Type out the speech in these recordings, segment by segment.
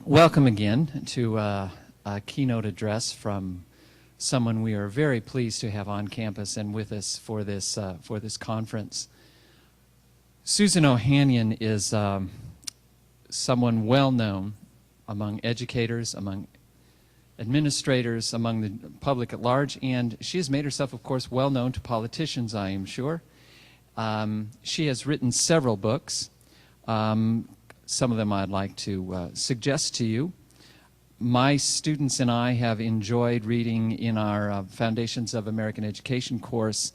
Welcome again to a keynote address from someone we are very pleased to have on campus and with us for this conference. AESOhanian is someone well known among educators, among administrators, among the public at large, and she has made herself, of course, well known to politicians, I am sure. She has written several books. Some of them I'd like to suggest to you. My students and I have enjoyed reading in our Foundations of American Education course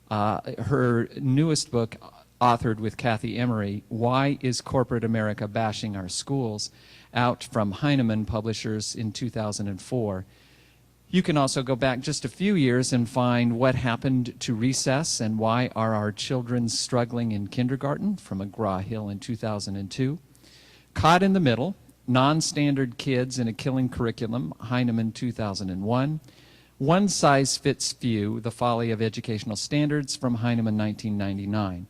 her newest book, authored with Kathy Emery, Why is Corporate America Bashing Our Schools?, out from Heinemann Publishers in 2004. You can also go back just a few years and find What Happened to Recess and Why Are Our Children Struggling in Kindergarten, from McGraw-Hill in 2002. Caught in the Middle, Non-Standard Kids in a Killing Curriculum, Heinemann 2001. One Size Fits Few, The Folly of Educational Standards, from Heinemann 1999.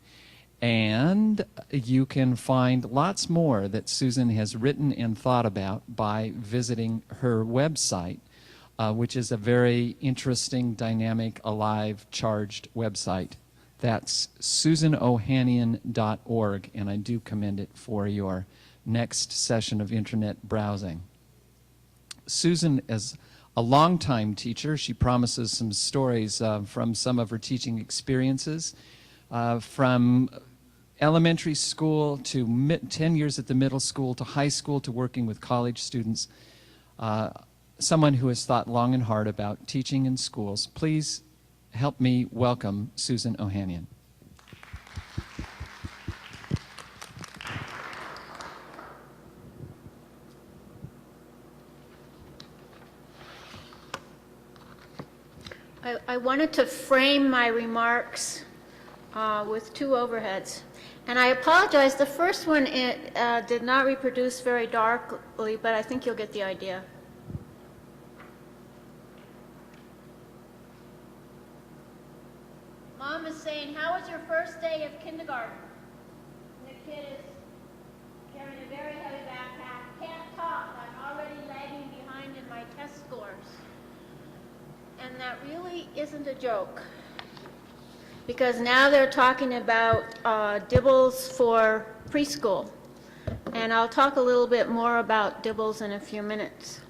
And you can find lots more that Susan has written and thought about by visiting her website, which is a very interesting, dynamic, alive, charged website. That's SusanOhanian.org, and I do commend it for your next session of internet browsing. Susan is a longtime teacher. She promises some stories from some of her teaching experiences, from elementary school to 10 years at the middle school to high school to working with college students. Someone who has thought long and hard about teaching in schools. Please help me welcome SusanOhanian. I wanted to frame my remarks with two overheads. And I apologize, the first one did not reproduce very darkly, but I think you'll get the idea. Mom is saying, how was your first day of kindergarten? And the kid is carrying a very heavy backpack, can't talk, I'm already lagging behind in my test scores. And that really isn't a joke, because now they're talking about dibbles for preschool. And I'll talk a little bit more about dibbles in a few minutes.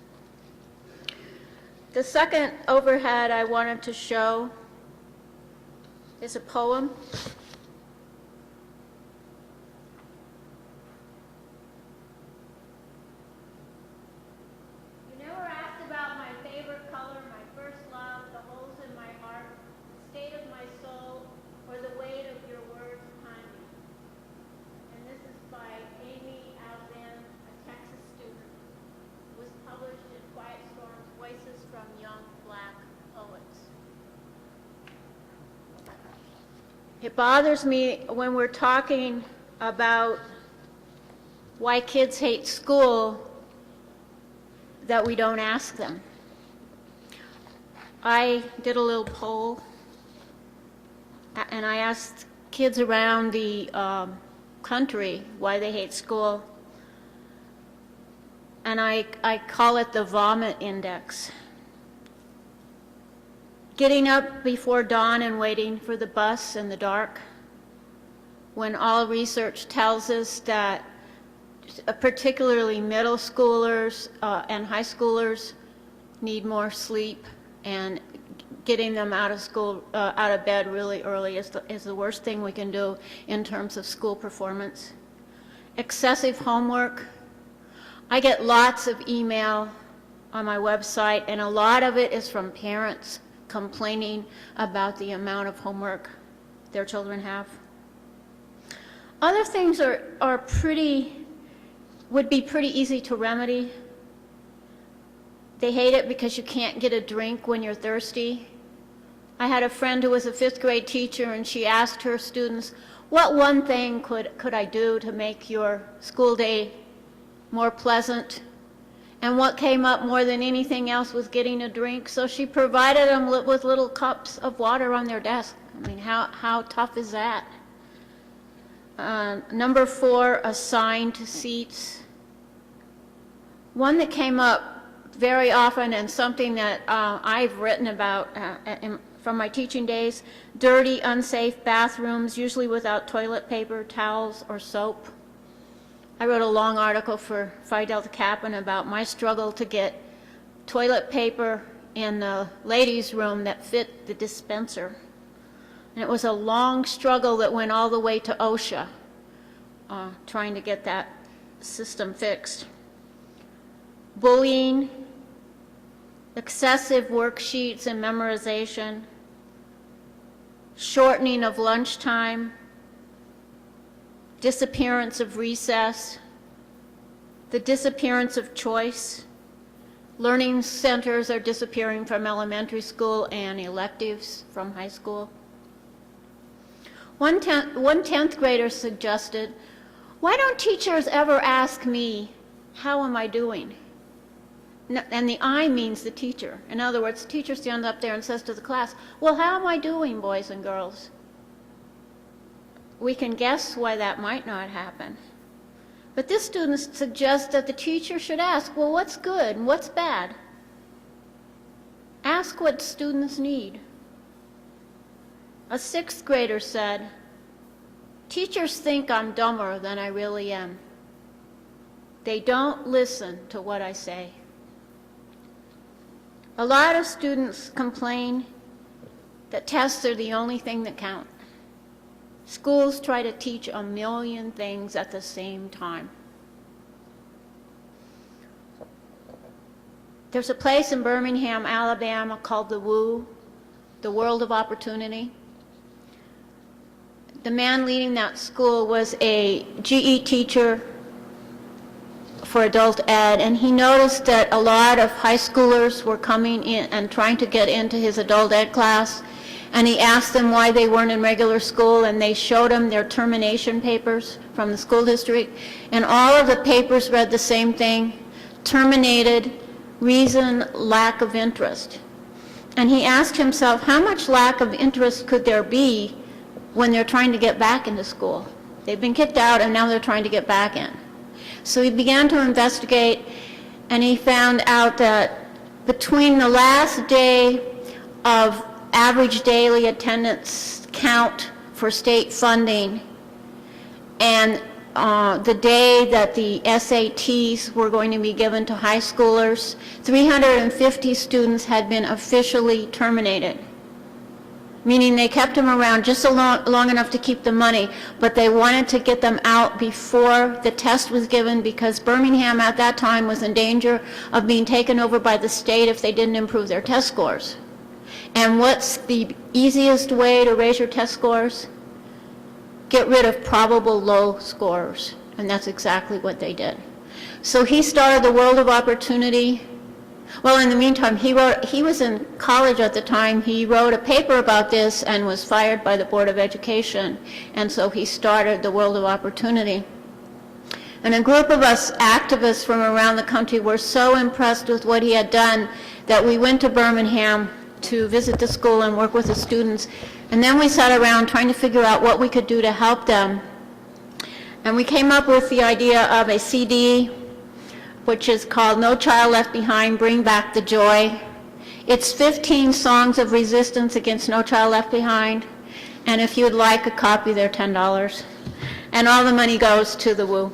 The second overhead I wanted to show is a poem. You never asked about my favorite color, my first love, the holes in my heart, the state of my soul, or the weight of your words upon me. And this is by Amy Alban, a Texas student. It was published in Quiet Storm's Voices from Young Black Poets. It bothers me when we're talking about why kids hate school that we don't ask them. I did a little poll, and I asked kids around the country why they hate school, and I call it the vomit index. Getting up before dawn and waiting for the bus in the dark, when all research tells us that particularly middle schoolers and high schoolers need more sleep, and getting them out of bed really early is the worst thing we can do in terms of school performance. Excessive homework. I get lots of email on my website, and a lot of it is from parents complaining about the amount of homework their children have. Other things would be pretty easy to remedy. They hate it because you can't get a drink when you're thirsty. I had a friend who was a 5th grade teacher, and she asked her students, what one thing could I do to make your school day more pleasant? And what came up more than anything else was getting a drink. So she provided them with little cups of water on their desk. I mean, how tough is that? Number 4, assigned seats. One that came up very often and something that I've written about from my teaching days, dirty, unsafe bathrooms, usually without toilet paper, towels, or soap. I wrote a long article for Phi Delta Kappan about my struggle to get toilet paper in the ladies' room that fit the dispenser. And it was a long struggle that went all the way to OSHA, trying to get that system fixed. Bullying, excessive worksheets and memorization, shortening of lunchtime, disappearance of recess, the disappearance of choice. Learning centers are disappearing from elementary school and electives from high school. One 10th grader suggested, why don't teachers ever ask me, how am I doing? And the I means the teacher. In other words, the teacher stands up there and says to the class, well, how am I doing, boys and girls? We can guess why that might not happen. But this student suggests that the teacher should ask, well, what's good and what's bad? Ask what students need. A 6th grader said, teachers think I'm dumber than I really am. They don't listen to what I say. A lot of students complain that tests are the only thing that count. Schools try to teach a million things at the same time. There's a place in Birmingham, Alabama called the WU, the World of Opportunity. The man leading that school was a GE teacher for adult ed, and he noticed that a lot of high schoolers were coming in and trying to get into his adult ed class, and he asked them why they weren't in regular school, and they showed him their termination papers from the school district, and all of the papers read the same thing: terminated, reason, lack of interest. And he asked himself, how much lack of interest could there be when they're trying to get back into school? They've been kicked out and now they're trying to get back in. So he began to investigate, and he found out that between the last day of average daily attendance count for state funding and the day that the SATs were going to be given to high schoolers, 350 students had been officially terminated, meaning they kept them around just long enough to keep the money, but they wanted to get them out before the test was given, because Birmingham at that time was in danger of being taken over by the state if they didn't improve their test scores. And what's the easiest way to raise your test scores? Get rid of probable low scorers, and that's exactly what they did. So he started the World of Opportunity. Well, in the meantime, he was in college at the time. He wrote a paper about this and was fired by the Board of Education, and so he started the World of Opportunity. And a group of us activists from around the country were so impressed with what he had done that we went to Birmingham to visit the school and work with the students. And then we sat around trying to figure out what we could do to help them. And we came up with the idea of a CD, which is called No Child Left Behind, Bring Back the Joy. It's 15 songs of resistance against No Child Left Behind. And if you'd like a copy, they're $10. And all the money goes to the WU.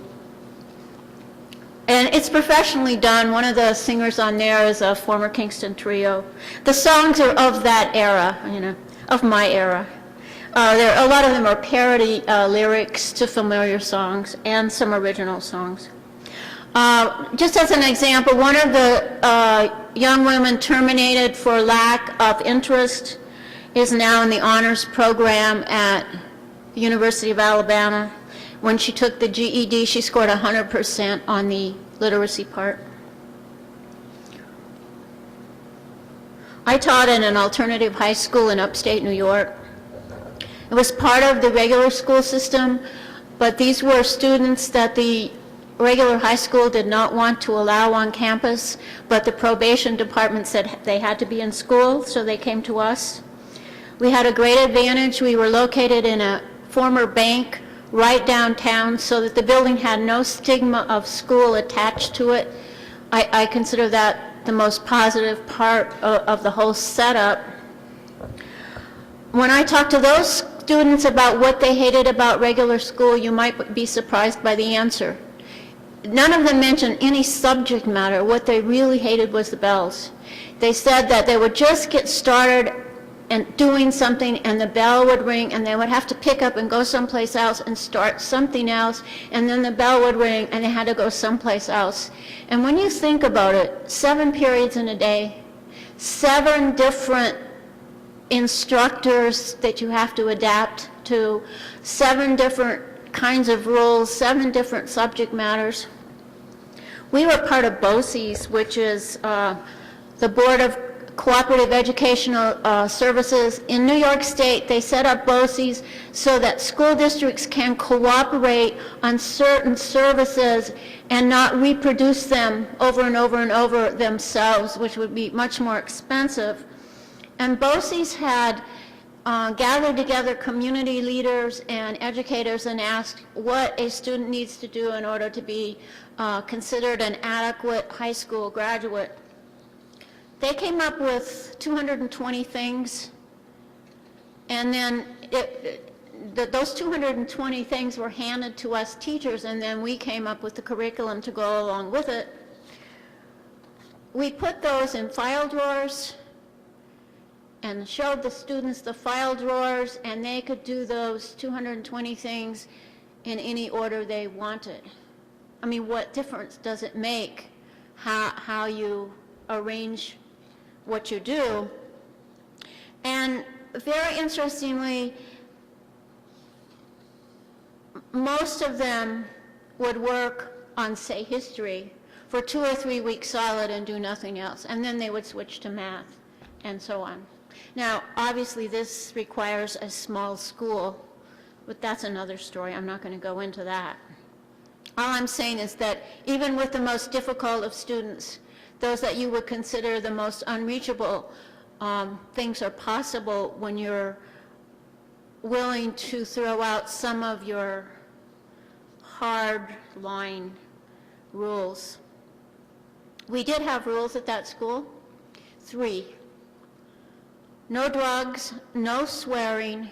And it's professionally done. One of the singers on there is a former Kingston trio. The songs are of that era, of my era. A lot of them are parody lyrics to familiar songs and some original songs. Just as an example, one of the young women terminated for lack of interest is now in the honors program at the University of Alabama. When she took the GED, she scored 100% on the literacy part. I taught in an alternative high school in upstate New York. It was part of the regular school system, but these were students that the regular high school did not want to allow on campus, but the probation department said they had to be in school, so they came to us. We had a great advantage. We were located in a former bank right downtown, so that the building had no stigma of school attached to it. I consider that the most positive part of the whole setup. When I talk to those students about what they hated about regular school, you might be surprised by the answer. None of them mentioned any subject matter. What they really hated was the bells. They said that they would just get started and doing something, and the bell would ring, and they would have to pick up and go someplace else and start something else, and then the bell would ring, and they had to go someplace else. And when you think about it, 7 periods in a day, 7 different instructors that you have to adapt to, 7 different kinds of rules, 7 different subject matters. We were part of BOCES, which is the Board of Cooperative Educational Services. In New York State, they set up BOCES so that school districts can cooperate on certain services and not reproduce them over and over and over themselves, which would be much more expensive. And BOCES had gathered together community leaders and educators and asked what a student needs to do in order to be considered an adequate high school graduate. They came up with 220 things, and then those 220 things were handed to us teachers, and then we came up with the curriculum to go along with it. We put those in file drawers and showed the students the file drawers, and they could do those 220 things in any order they wanted. I mean, what difference does it make how you arrange what you do? And very interestingly, most of them would work on, say, history for 2 or 3 weeks solid and do nothing else, and then they would switch to math and so on. Now, obviously, this requires a small school, but that's another story. I'm not going to go into that. All I'm saying is that even with the most difficult of students, those that you would consider the most unreachable, things are possible when you're willing to throw out some of your hard-line rules. We did have rules at that school, 3. No drugs, no swearing,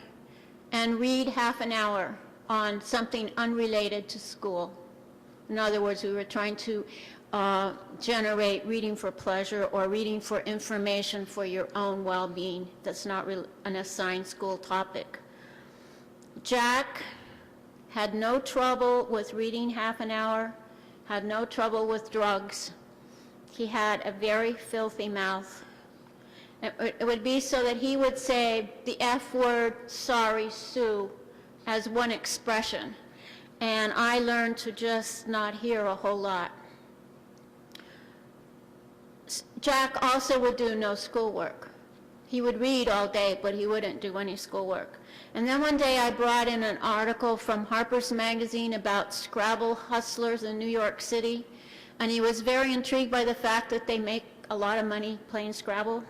and read half an hour on something unrelated to school. In other words, we were trying to generate reading for pleasure or reading for information for your own well-being. That's not an assigned school topic. Jack had no trouble with reading half an hour, had no trouble with drugs. He had a very filthy mouth. It would be so that he would say the F word, sorry, Sue, as one expression. And I learned to just not hear a whole lot. Jack also would do no schoolwork. He would read all day, but he wouldn't do any schoolwork. And then one day I brought in an article from Harper's Magazine about Scrabble hustlers in New York City. And he was very intrigued by the fact that they make a lot of money playing Scrabble.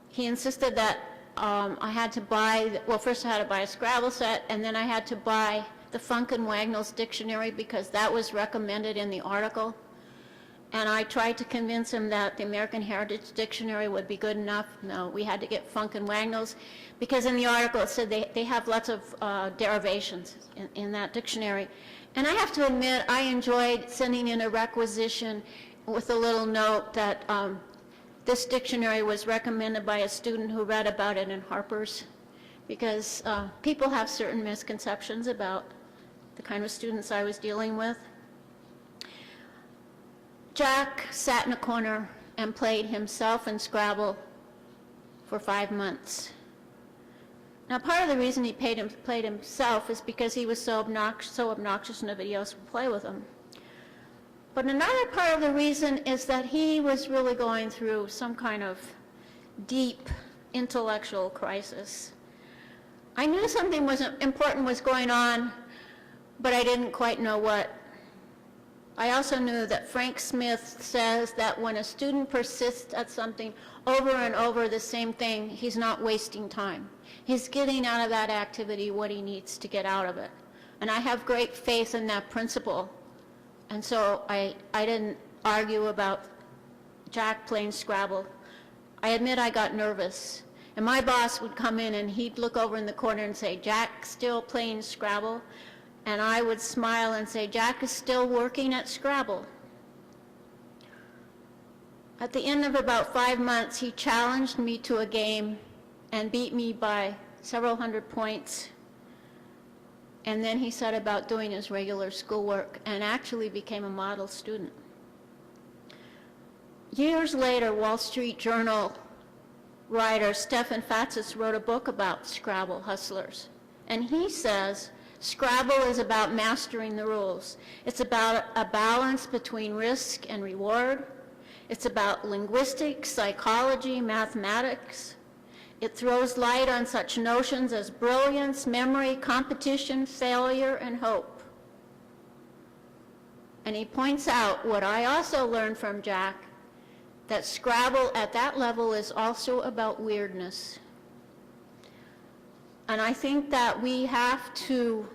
He insisted that I had to buy, well, first I had to buy a Scrabble set, and then I had to buy the Funk and Wagnalls dictionary because that was recommended in the article. And I tried to convince him that the American Heritage Dictionary would be good enough. No, we had to get Funk and Wagnalls because in the article it said they have lots of derivations in that dictionary. And I have to admit, I enjoyed sending in a requisition with a little note that this dictionary was recommended by a student who read about it in Harper's, because people have certain misconceptions about the kind of students I was dealing with. Jack sat in a corner and played himself in Scrabble for 5 months. Now, part of the reason he played himself is because he was so obnoxious nobody else would play with him. But another part of the reason is that he was really going through some kind of deep intellectual crisis. I knew something important was going on, but I didn't quite know what. I also knew that Frank Smith says that when a student persists at something over and over the same thing, he's not wasting time. He's getting out of that activity what he needs to get out of it. And I have great faith in that principle. And so I didn't argue about Jack playing Scrabble, I admit I got nervous. And my boss would come in and he'd look over in the corner and say, "Jack still playing Scrabble?" And I would smile and say, "Jack is still working at Scrabble." At the end of about 5 months, he challenged me to a game and beat me by several hundred points. And then he set about doing his regular schoolwork and actually became a model student. Years later, Wall Street Journal writer Stephen Fatsis wrote a book about Scrabble hustlers. And he says, Scrabble is about mastering the rules. It's about a balance between risk and reward. It's about linguistics, psychology, mathematics. It throws light on such notions as brilliance, memory, competition, failure, and hope. And he points out what I also learned from Jack, that Scrabble at that level is also about weirdness. And I think that we have to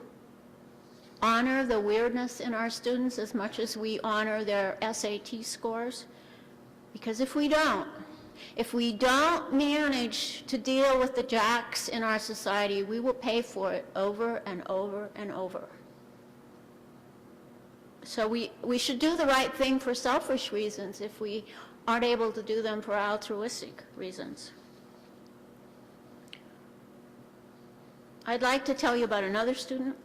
honor the weirdness in our students as much as we honor their SAT scores. Because if we don't manage to deal with the Jacks in our society, we will pay for it over and over and over. So we should do the right thing for selfish reasons if we aren't able to do them for altruistic reasons. I'd like to tell you about another student.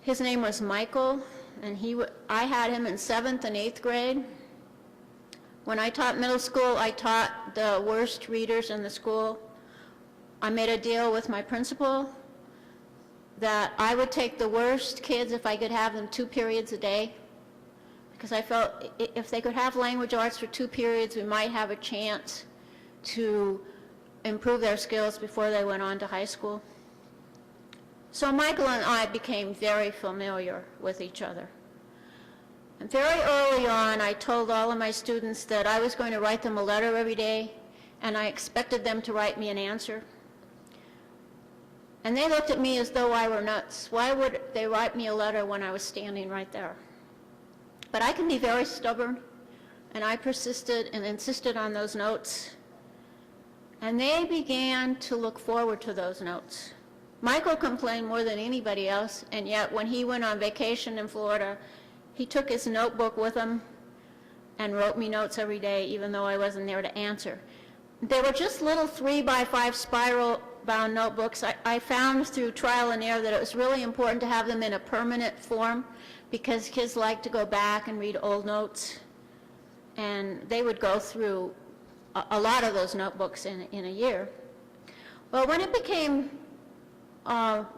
His name was Michael, and I had him in 7th and 8th grade. When I taught middle school, I taught the worst readers in the school. I made a deal with my principal that I would take the worst kids if I could have them 2 periods a day, because I felt if they could have language arts for 2 periods, we might have a chance to improve their skills before they went on to high school. So Michael and I became very familiar with each other. And very early on, I told all of my students that I was going to write them a letter every day, and I expected them to write me an answer. And they looked at me as though I were nuts. Why would they write me a letter when I was standing right there? But I can be very stubborn, and I persisted and insisted on those notes. And they began to look forward to those notes. Michael complained more than anybody else, and yet when he went on vacation in Florida, he took his notebook with him and wrote me notes every day, even though I wasn't there to answer. They were just little 3x5 spiral-bound notebooks. I found through trial and error that it was really important to have them in a permanent form because kids like to go back and read old notes. And they would go through a lot of those notebooks in a year. Well, when it became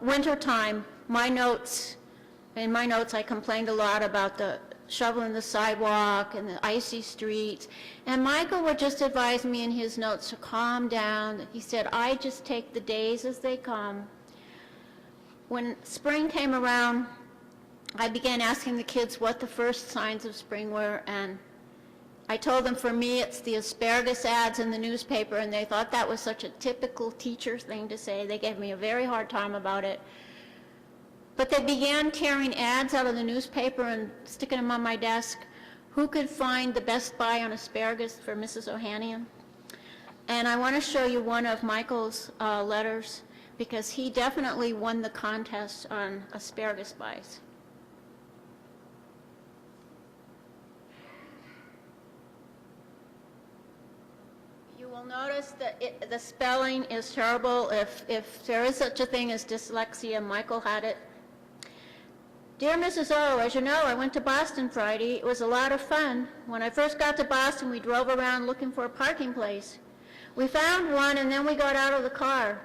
winter time, in my notes, I complained a lot about the shoveling the sidewalk and the icy streets. And Michael would just advise me in his notes to calm down. He said, I just take the days as they come. When spring came around, I began asking the kids what the first signs of spring were. And I told them, for me, it's the asparagus ads in the newspaper. And they thought that was such a typical teacher thing to say. They gave me a very hard time about it. But they began tearing ads out of the newspaper and sticking them on my desk. Who could find the best buy on asparagus for Mrs. Ohanian? And I want to show you one of Michael's letters, because he definitely won the contest on asparagus buys. You will notice that the spelling is terrible. If there is such a thing as dyslexia, Michael had it. Dear Mrs. O, as you know, I went to Boston Friday. It was a lot of fun. When I first got to Boston, we drove around looking for a parking place. We found one, and then we got out of the car.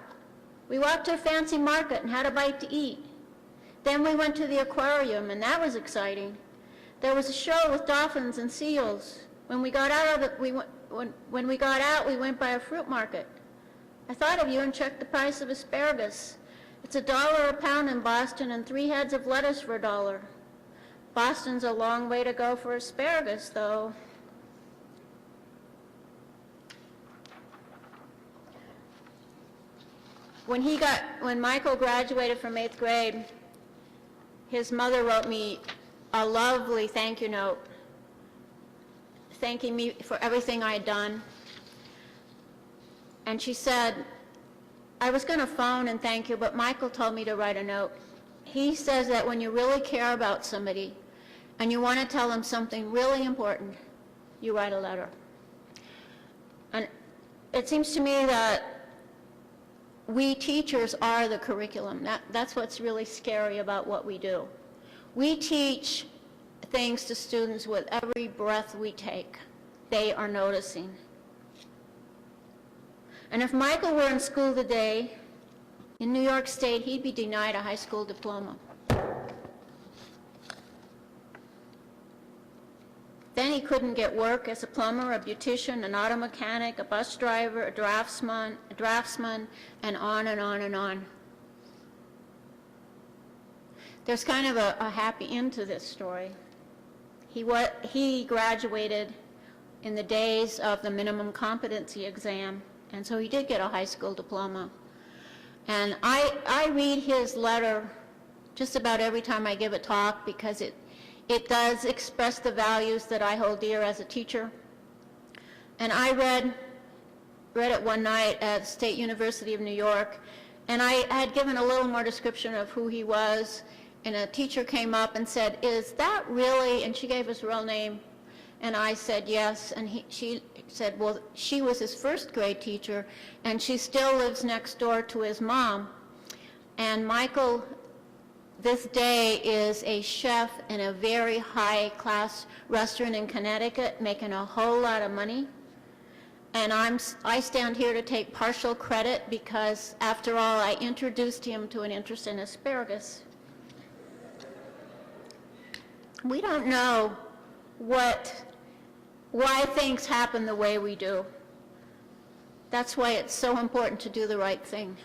We walked to a fancy market and had a bite to eat. Then we went to the aquarium, and that was exciting. There was a show with dolphins and seals. When we got out, we went by a fruit market. I thought of you and checked the price of asparagus. It's $1 a pound in Boston and 3 heads of lettuce for $1. Boston's a long way to go for asparagus, though. When Michael graduated from 8th grade, his mother wrote me a lovely thank you note, thanking me for everything I had done. And she said, I was going to phone and thank you, but Michael told me to write a note. He says that when you really care about somebody and you want to tell them something really important, you write a letter. And it seems to me that we teachers are the curriculum. That's what's really scary about what we do. We teach things to students with every breath we take. They are noticing. And if Michael were in school today, in New York State, he'd be denied a high school diploma. Then he couldn't get work as a plumber, a beautician, an auto mechanic, a bus driver, a draftsman, and on and on and on. There's kind of a happy end to this story. He graduated in the days of the minimum competency exam, and so he did get a high school diploma. And I read his letter just about every time I give a talk because it does express the values that I hold dear as a teacher. And I read it one night at State University of New York, and I had given a little more description of who he was, and a teacher came up and said, is that really, and she gave his real name, and I said yes, and she said, well, she was his first grade teacher, and she still lives next door to his mom. And Michael, this day, is a chef in a very high-class restaurant in Connecticut, making a whole lot of money. And I stand here to take partial credit because, after all, I introduced him to an interest in asparagus. We don't know why things happen the way we do. That's why it's so important to do the right thing.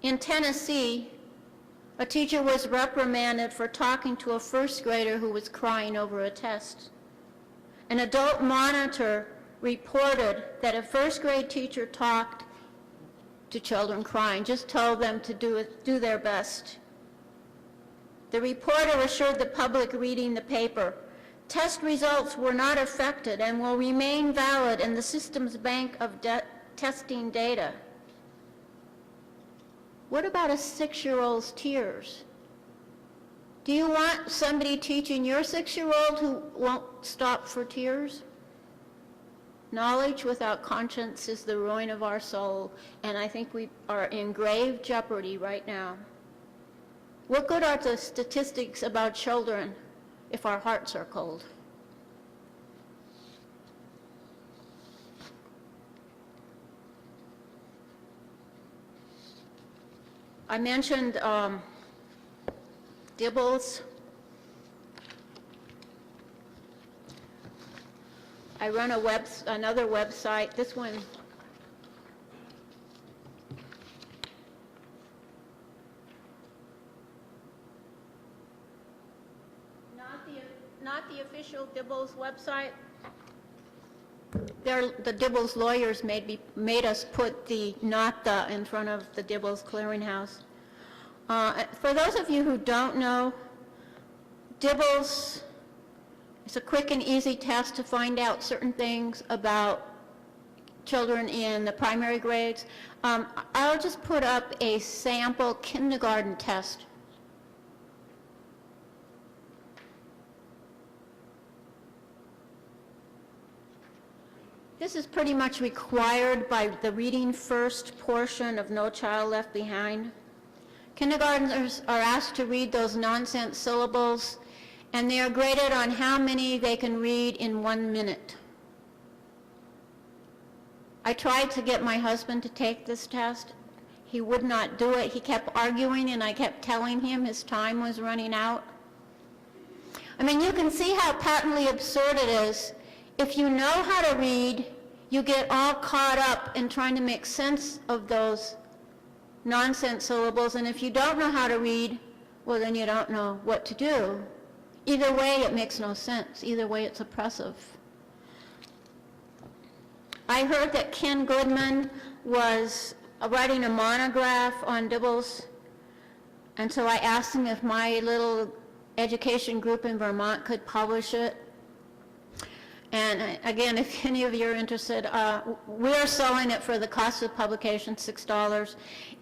In Tennessee, a teacher was reprimanded for talking to a first grader who was crying over a test. An adult monitor reported that a first grade teacher talked to children crying, just told them to do their best. The reporter assured the public reading the paper, test results were not affected and will remain valid in the system's bank of testing data. What about a 6-year-old's tears? Do you want somebody teaching your 6-year-old who won't stop for tears? Knowledge without conscience is the ruin of our soul, and I think we are in grave jeopardy right now. What good are the statistics about children if our hearts are cold? I mentioned Dibbles. I run another website. This one. Not the official Dibbles website. The Dibbles lawyers made us put the "not the" in front of the Dibbles Clearinghouse. For those of you who don't know, Dibbles is a quick and easy test to find out certain things about children in the primary grades. I'll just put up a sample kindergarten test. This is pretty much required by the Reading First portion of No Child Left Behind. Kindergartners are asked to read those nonsense syllables, and they are graded on how many they can read in 1 minute. I tried to get my husband to take this test. He would not do it. He kept arguing, and I kept telling him his time was running out. I mean, you can see how patently absurd it is. If you know how to read, you get all caught up in trying to make sense of those nonsense syllables, and if you don't know how to read, well, then you don't know what to do. Either way, it makes no sense. Either way, it's oppressive. I heard that Ken Goodman was writing a monograph on Dibbles. And so I asked him if my little education group in Vermont could publish it. And again, if any of you are interested, we're selling it for the cost of publication, $6.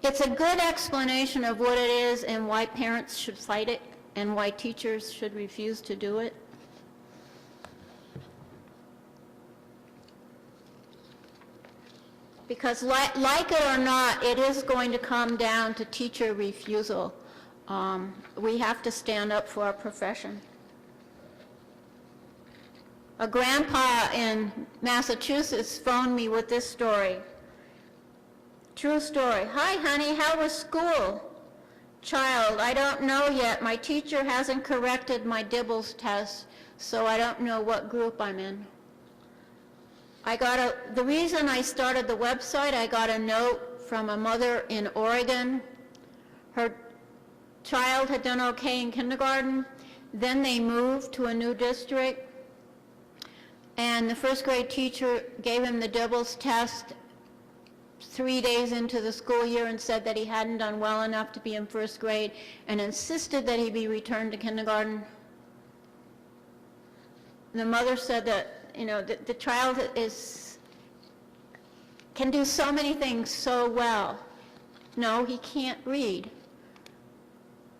It's a good explanation of what it is and why parents should fight it and why teachers should refuse to do it. Because like it or not, it is going to come down to teacher refusal. We have to stand up for our profession. A grandpa in Massachusetts phoned me with this story. True story. Hi, honey, how was school? Child, I don't know yet. My teacher hasn't corrected my Dibbles test, so I don't know what group I'm in. The reason I started the website, I got a note from a mother in Oregon. Her child had done okay in kindergarten. Then they moved to a new district. And the first grade teacher gave him the Dibbles test 3 days into the school year and said that he hadn't done well enough to be in first grade and insisted that he be returned to kindergarten. The mother said that, you know, the child can do so many things so well. No, he can't read.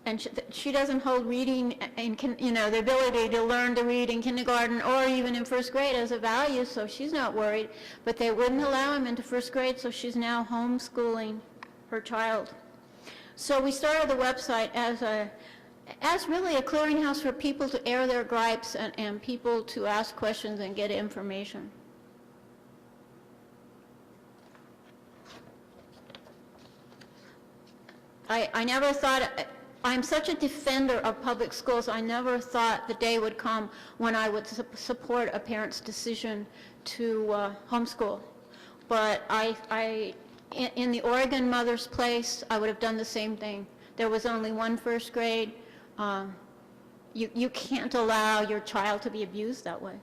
And she doesn't hold reading and, you know, the ability to learn to read in kindergarten or even in first grade as a value, so she's not worried. But they wouldn't allow him into first grade, so she's now homeschooling her child. So we started the website as really a clearinghouse for people to air their gripes and people to ask questions and get information. I never thought, I'm such a defender of public schools, I never thought the day would come when I would support a parent's decision to homeschool. But in the Oregon mother's place, I would have done the same thing. There was only one first grade. You can't allow your child to be abused that way.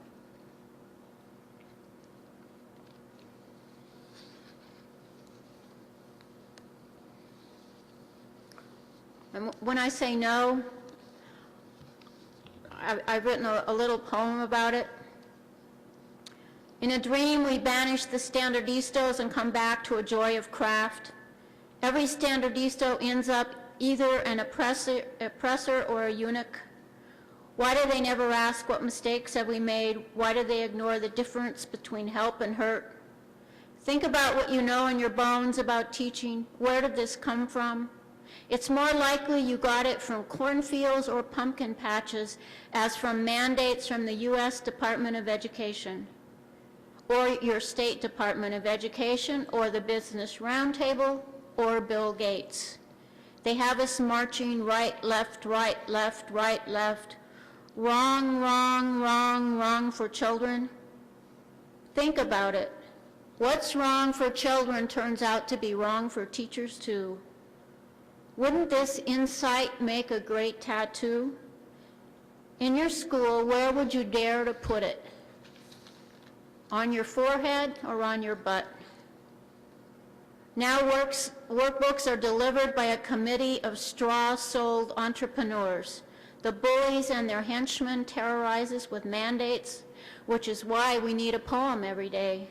And when I say no, I've written a little poem about it. In a dream, we banish the standardistos and come back to a joy of craft. Every standardisto ends up either an oppressor or a eunuch. Why do they never ask what mistakes have we made? Why do they ignore the difference between help and hurt? Think about what you know in your bones about teaching. Where did this come from? It's more likely you got it from cornfields or pumpkin patches as from mandates from the U.S. Department of Education or your State Department of Education or the Business Roundtable or Bill Gates. They have us marching right, left, right, left, right, left. Wrong, wrong, wrong, wrong for children. Think about it. What's wrong for children turns out to be wrong for teachers too. Wouldn't this insight make a great tattoo? In your school, where would you dare to put it? On your forehead or on your butt? Now workbooks are delivered by a committee of straw-sold entrepreneurs. The bullies and their henchmen terrorize us with mandates, which is why we need a poem every day.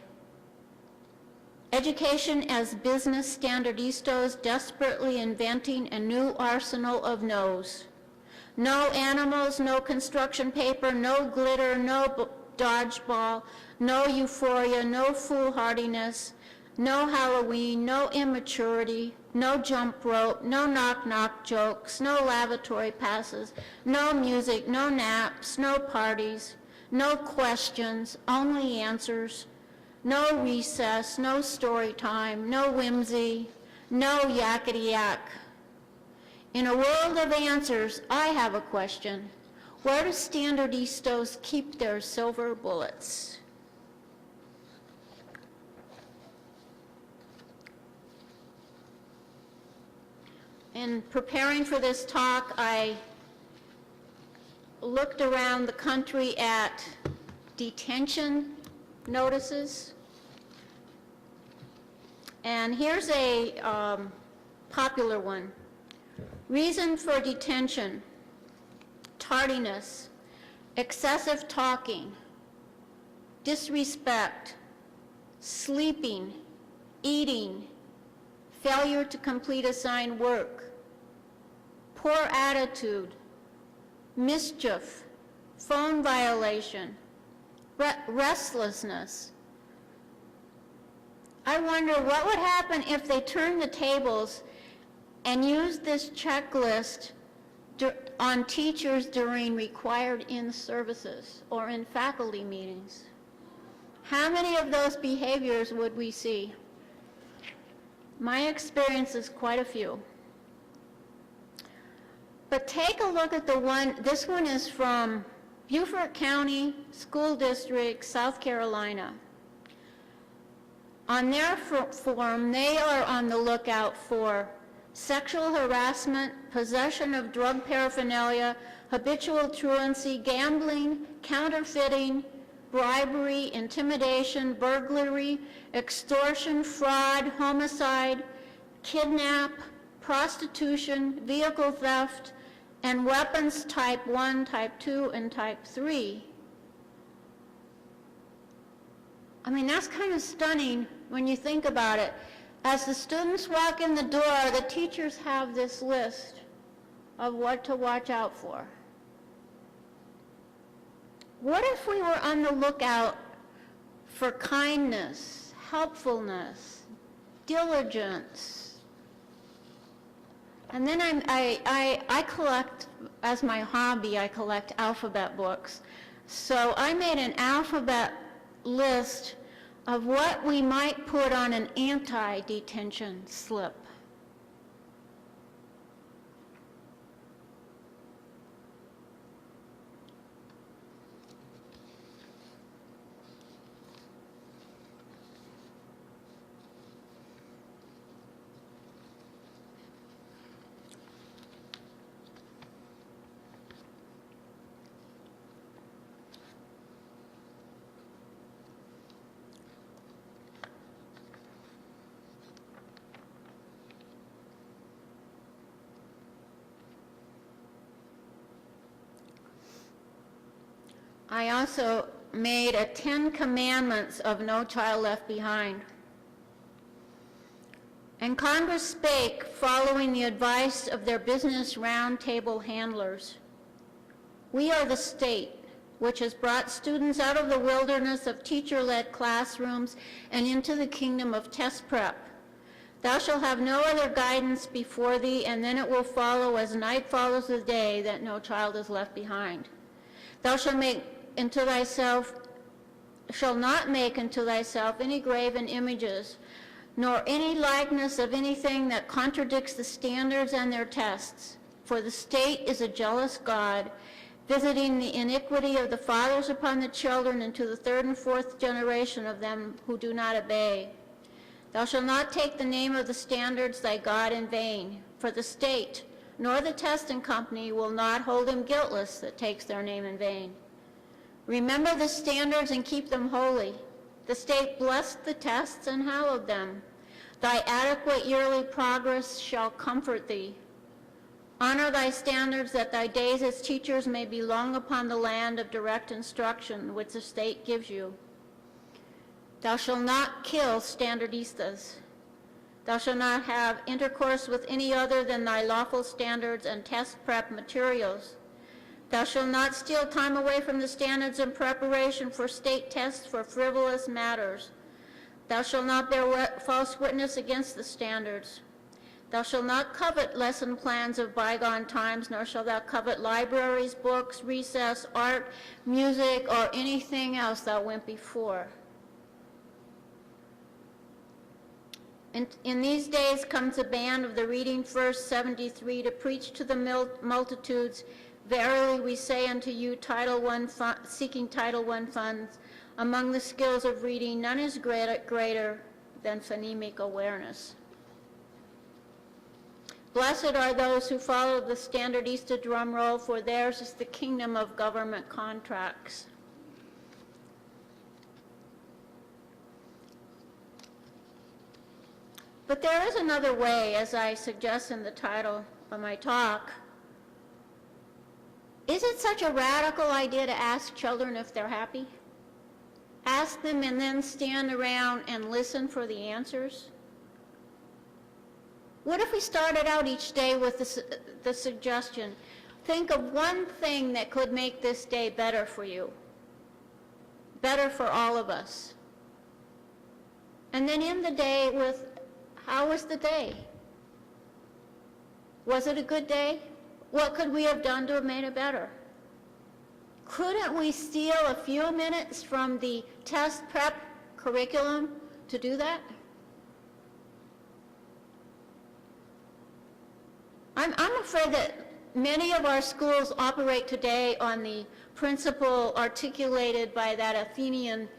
Education as business standardistos desperately inventing a new arsenal of no's. No animals, no construction paper, no glitter, no dodgeball, no euphoria, no foolhardiness, no Halloween, no immaturity, no jump rope, no knock-knock jokes, no lavatory passes, no music, no naps, no parties, no questions, only answers. No recess, no story time, no whimsy, no yakety yak. In a world of answers, I have a question. Where do standardistos keep their silver bullets? In preparing for this talk, I looked around the country at detention notices. And here's a popular one. Reason for detention: tardiness, excessive talking, disrespect, sleeping, eating, failure to complete assigned work, poor attitude, mischief, phone violation, restlessness. I wonder what would happen if they turned the tables and used this checklist on teachers during required in-services or in faculty meetings. How many of those behaviors would we see? My experience is quite a few. But take a look at the one, this one is from Beaufort County School District, South Carolina. On their form, they are on the lookout for sexual harassment, possession of drug paraphernalia, habitual truancy, gambling, counterfeiting, bribery, intimidation, burglary, extortion, fraud, homicide, kidnap, prostitution, vehicle theft, and weapons type 1, type 2, and type 3. I mean, that's kind of stunning when you think about it. As the students walk in the door, the teachers have this list of what to watch out for. What if we were on the lookout for kindness, helpfulness, diligence? And then I collect, as my hobby, I collect alphabet books. So I made an alphabet list of what we might put on an anti-detention slip. I also made a 10 commandments of No Child Left Behind. And Congress spake, following the advice of their business roundtable handlers. We are the state which has brought students out of the wilderness of teacher-led classrooms and into the kingdom of test prep. Thou shalt have no other guidance before thee, and then it will follow as night follows the day, that no child is left behind. Thou shalt not make unto thyself any graven images, nor any likeness of anything that contradicts the standards and their tests. For the state is a jealous God, visiting the iniquity of the fathers upon the children into the third and fourth generation of them who do not obey. Thou shalt not take the name of the standards thy God in vain, for the state, nor the testing company will not hold him guiltless that takes their name in vain. Remember the standards and keep them holy. The state blessed the tests and hallowed them. Thy adequate yearly progress shall comfort thee. Honor thy standards, that thy days as teachers may be long upon the land of direct instruction which the state gives you. Thou shalt not kill standardistas. Thou shalt not have intercourse with any other than thy lawful standards and test prep materials. Thou shalt not steal time away from the standards in preparation for state tests for frivolous matters. Thou shalt not bear false witness against the standards. Thou shalt not covet lesson plans of bygone times, nor shalt thou covet libraries, books, recess, art, music, or anything else that went before. In these days comes a band of the Reading First 73 to preach to the multitudes. Verily we say unto you, seeking Title I funds, among the skills of reading, none is greater than phonemic awareness. Blessed are those who follow the standardista drum roll, for theirs is the kingdom of government contracts. But there is another way, as I suggest in the title my talk, is it such a radical idea to ask children if they're happy? Ask them and then stand around and listen for the answers? What if we started out each day with the suggestion, think of one thing that could make this day better for you, better for all of us. And then end the day with, how was the day? Was it a good day? What could we have done to have made it better? Couldn't we steal a few minutes from the test prep curriculum to do that? I'm afraid that many of our schools operate today on the principle articulated by that Athenian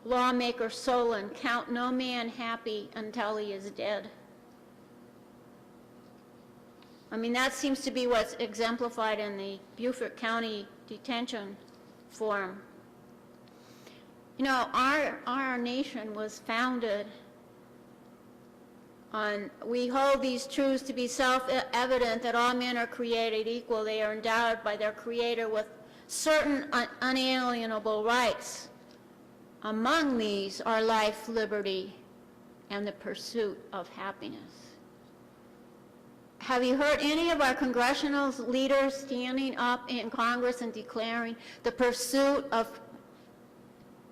lawmaker Solon, count no man happy until he is dead. I mean, that seems to be what's exemplified in the Beaufort County detention forum. You know, our nation was founded on, we hold these truths to be self-evident that all men are created equal. They are endowed by their Creator with certain unalienable rights. Among these are life, liberty, and the pursuit of happiness. Have you heard any of our congressional leaders standing up in Congress and declaring the pursuit of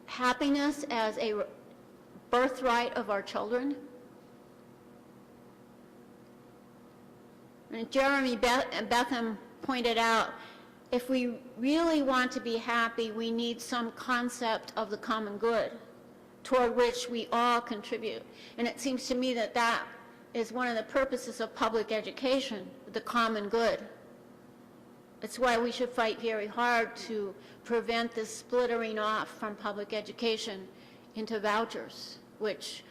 happiness as a birthright of our children? And Jeremy Betham pointed out, if we really want to be happy, we need some concept of the common good toward which we all contribute. And it seems to me that that is one of the purposes of public education, the common good. It's why we should fight very hard to prevent this splittering off from public education into vouchers, which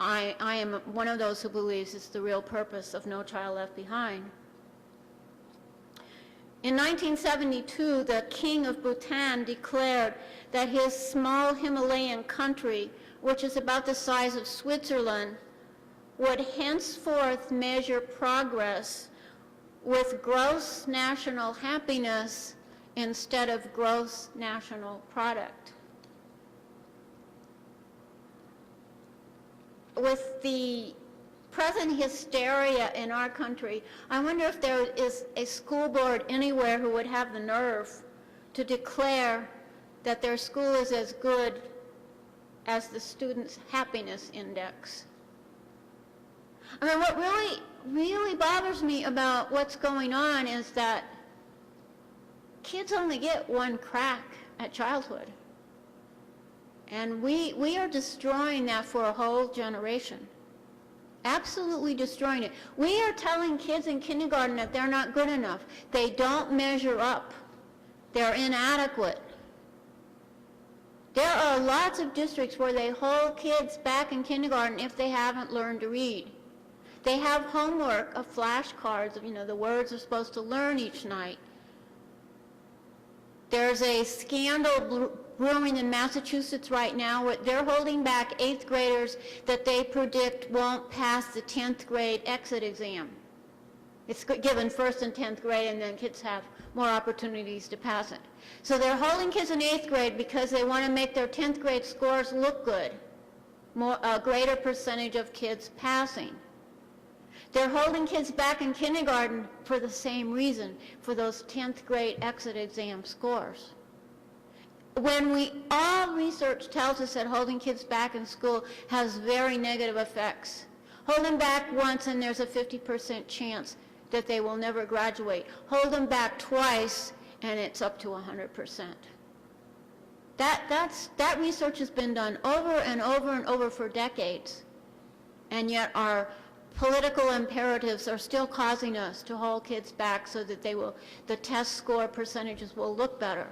I am one of those who believes is the real purpose of No Child Left Behind. In 1972, the king of Bhutan declared that his small Himalayan country, which is about the size of Switzerland, would henceforth measure progress with gross national happiness instead of gross national product. With the present hysteria in our country, I wonder if there is a school board anywhere who would have the nerve to declare that their school is as good as the student's happiness index. I mean, what really bothers me about what's going on is that kids only get one crack at childhood. And we are destroying that for a whole generation. Absolutely destroying it. We are telling kids in kindergarten that they're not good enough. They don't measure up. They're inadequate. There are lots of districts where they hold kids back in kindergarten if they haven't learned to read. They have homework of flashcards of, the words they're supposed to learn each night. There's a scandal brewing in Massachusetts right now where they're holding back 8th graders that they predict won't pass the 10th grade exit exam. It's given 1st and 10th grade, and then kids have more opportunities to pass it. So they're holding kids in 8th grade because they want to make their 10th grade scores look good. A greater percentage of kids passing. They're holding kids back in kindergarten for the same reason, for those 10th grade exit exam scores. When all research tells us that holding kids back in school has very negative effects. Hold them back once and there's a 50% chance that they will never graduate. Hold them back twice and it's up to 100%. That research has been done over and over and over for decades, and yet our political imperatives are still causing us to hold kids back so that the test score percentages will look better.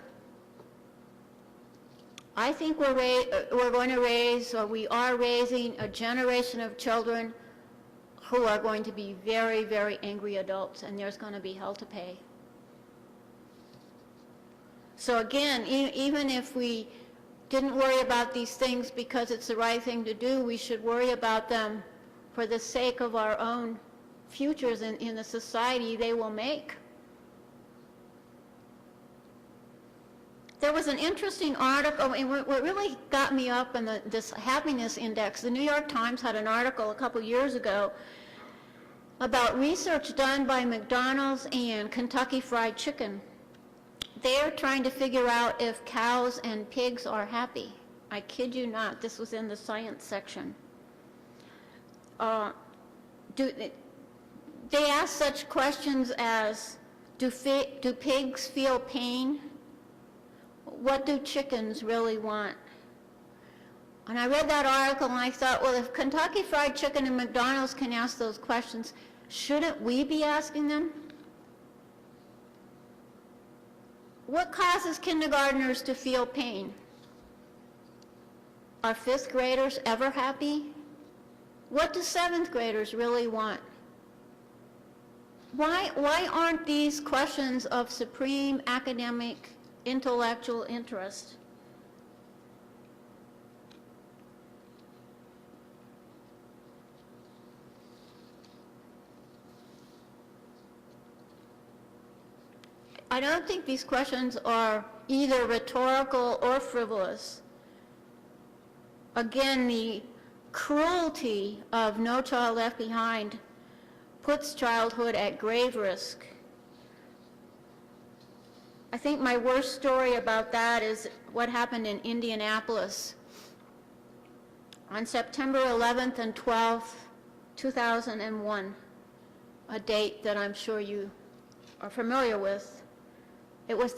I think we're going to raise, or we are raising, a generation of children who are going to be very, very angry adults, and there's going to be hell to pay. So again, even if we didn't worry about these things because it's the right thing to do, we should worry about them for the sake of our own futures in the society they will make. There was an interesting article, and what really got me up in this happiness index, the New York Times had an article a couple years ago about research done by McDonald's and Kentucky Fried Chicken. They're trying to figure out if cows and pigs are happy. I kid you not, this was in the science section. They ask such questions as, do pigs feel pain? What do chickens really want? And I read that article and I thought, well, if Kentucky Fried Chicken and McDonald's can ask those questions, shouldn't we be asking them? What causes kindergartners to feel pain? Are fifth graders ever happy? What do seventh graders really want? Why aren't these questions of supreme academic intellectual interest? I don't think these questions are either rhetorical or frivolous. Again, the cruelty of No Child Left Behind puts childhood at grave risk. I think my worst story about that is what happened in Indianapolis. On September 11th and 12th, 2001, a date that I'm sure you are familiar with. It was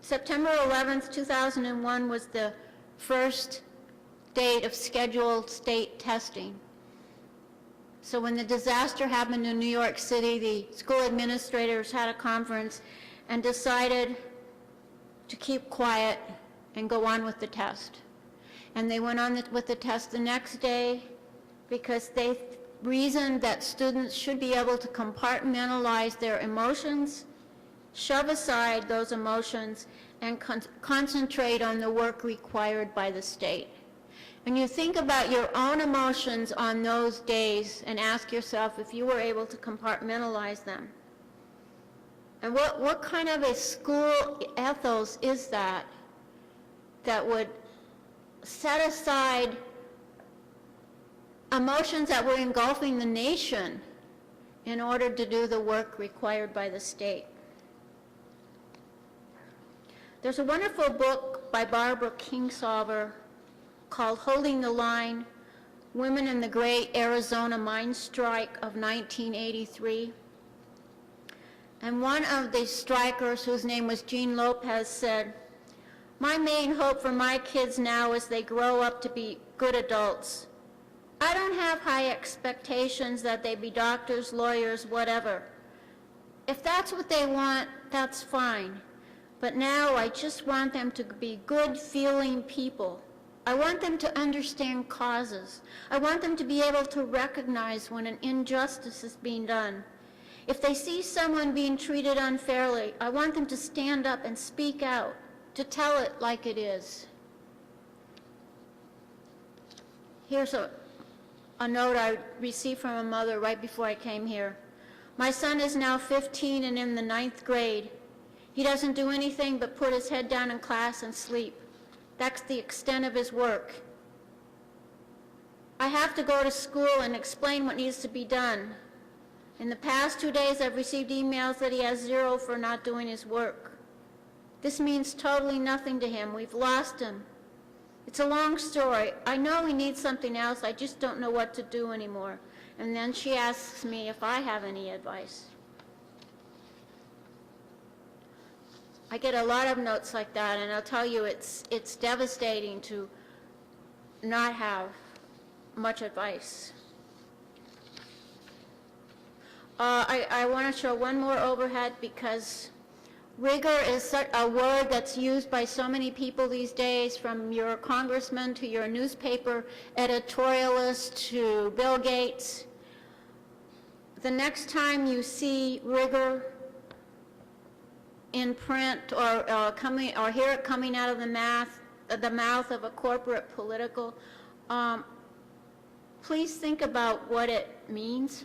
September 11th, 2001 was the first date of scheduled state testing. So when the disaster happened in New York City, the school administrators had a conference and decided to keep quiet and go on with the test. And they went on with the test the next day because they reasoned that students should be able to compartmentalize their emotions, shove aside those emotions, and concentrate on the work required by the state. And you think about your own emotions on those days and ask yourself if you were able to compartmentalize them. And what kind of a school ethos is that would set aside emotions that were engulfing the nation in order to do the work required by the state? There's a wonderful book by Barbara Kingsolver called Holding the Line, Women in the Great Arizona Mine Strike of 1983. And one of the strikers, whose name was Jean Lopez, said, "My main hope for my kids now is they grow up to be good adults. I don't have high expectations that they be doctors, lawyers, whatever. If that's what they want, that's fine. But now I just want them to be good-feeling people. I want them to understand causes. I want them to be able to recognize when an injustice is being done. If they see someone being treated unfairly, I want them to stand up and speak out, to tell it like it is." Here's a note I received from a mother right before I came here. "My son is now 15 and in the 9th grade. He doesn't do anything but put his head down in class and sleep. That's the extent of his work. I have to go to school and explain what needs to be done. In the past 2 days, I've received emails that he has 0 for not doing his work. This means totally nothing to him. We've lost him. It's a long story. I know he needs something else. I just don't know what to do anymore." And then she asks me if I have any advice. I get a lot of notes like that, and I'll tell you, it's devastating to not have much advice. I want to show one more overhead because rigor is such a word that's used by so many people these days, from your congressman to your newspaper editorialist to Bill Gates. The next time you see rigor in print or hear it coming out of the mouth of a corporate political, please think about what it means.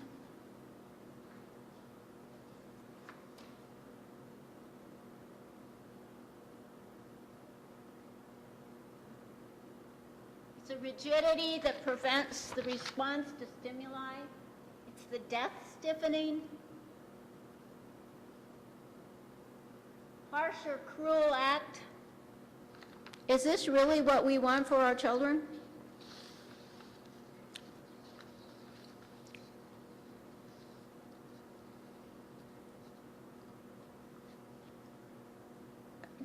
It's a rigidity that prevents the response to stimuli. It's the death stiffening. Harsh or cruel act. Is this really what we want for our children?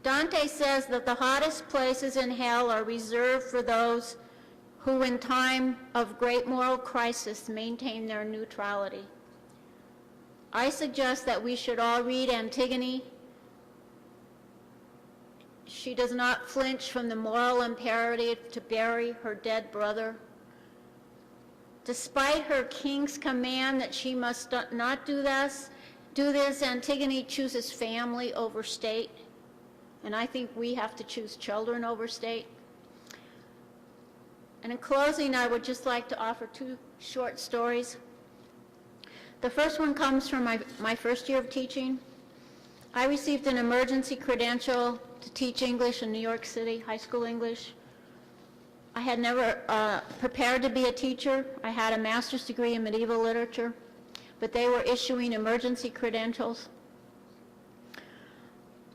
Dante says that the hottest places in hell are reserved for those who in time of great moral crisis maintain their neutrality. I suggest that we should all read Antigone. She does not flinch from the moral imperative to bury her dead brother. Despite her king's command that she must not do this, Antigone chooses family over state. And I think we have to choose children over state. And in closing, I would just like to offer 2 short stories. The first one comes from my first year of teaching. I received an emergency credential to teach English in New York City, high school English. I had never prepared to be a teacher. I had a master's degree in medieval literature, but they were issuing emergency credentials.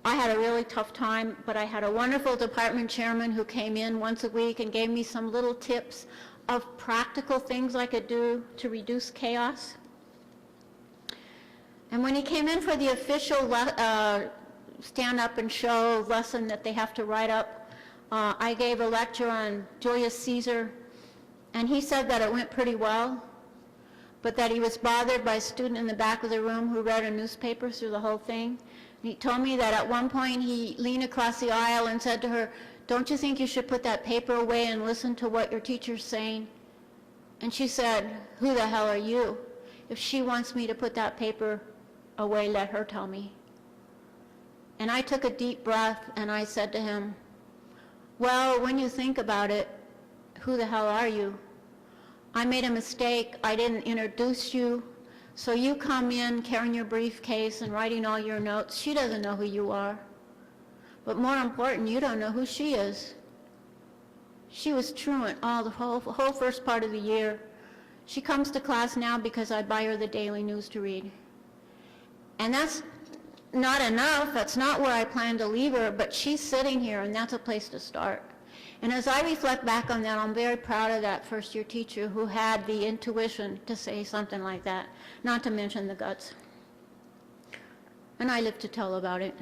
I had a really tough time, but I had a wonderful department chairman who came in once a week and gave me some little tips of practical things I could do to reduce chaos. And when he came in for the official stand up and show lesson that they have to write up, I gave a lecture on Julius Caesar, and he said that it went pretty well, but that he was bothered by a student in the back of the room who read a newspaper through the whole thing. He told me that at one point he leaned across the aisle and said to her, "Don't you think you should put that paper away and listen to what your teacher's saying?" And she said, "Who the hell are you? If she wants me to put that paper away, let her tell me." And I took a deep breath and I said to him, "Well, when you think about it, who the hell are you? I made a mistake. I didn't introduce you. So you come in carrying your briefcase and writing all your notes. She doesn't know who you are. But more important, you don't know who she is." She was truant all the whole first part of the year. She comes to class now because I buy her the daily news to read. And that's not enough. That's not where I plan to leave her, but she's sitting here, and that's a place to start. And as I reflect back on that, I'm very proud of that first-year teacher who had the intuition to say something like that, not to mention the guts. And I live to tell about it.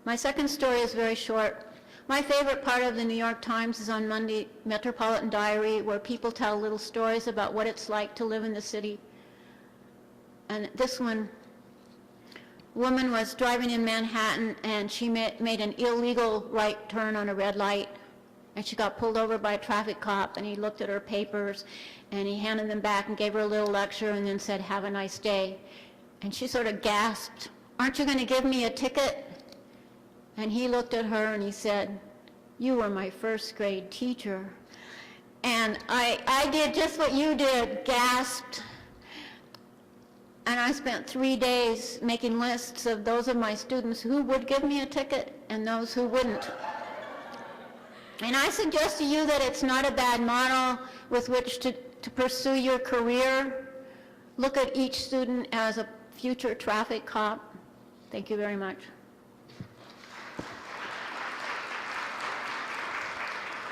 My second story is very short. My favorite part of the New York Times is on Monday Metropolitan Diary, where people tell little stories about what it's like to live in the city. And this one, woman was driving in Manhattan and she made an illegal right turn on a red light, and she got pulled over by a traffic cop, and he looked at her papers and he handed them back and gave her a little lecture and then said, "Have a nice day." And she sort of gasped, "Aren't you going to give me a ticket?" And he looked at her and he said, "You were my first grade teacher." And I did just what you did, gasped. And I spent 3 days making lists of those of my students who would give me a ticket and those who wouldn't. And I suggest to you that it's not a bad model with which to pursue your career. Look at each student as a future traffic cop. Thank you very much.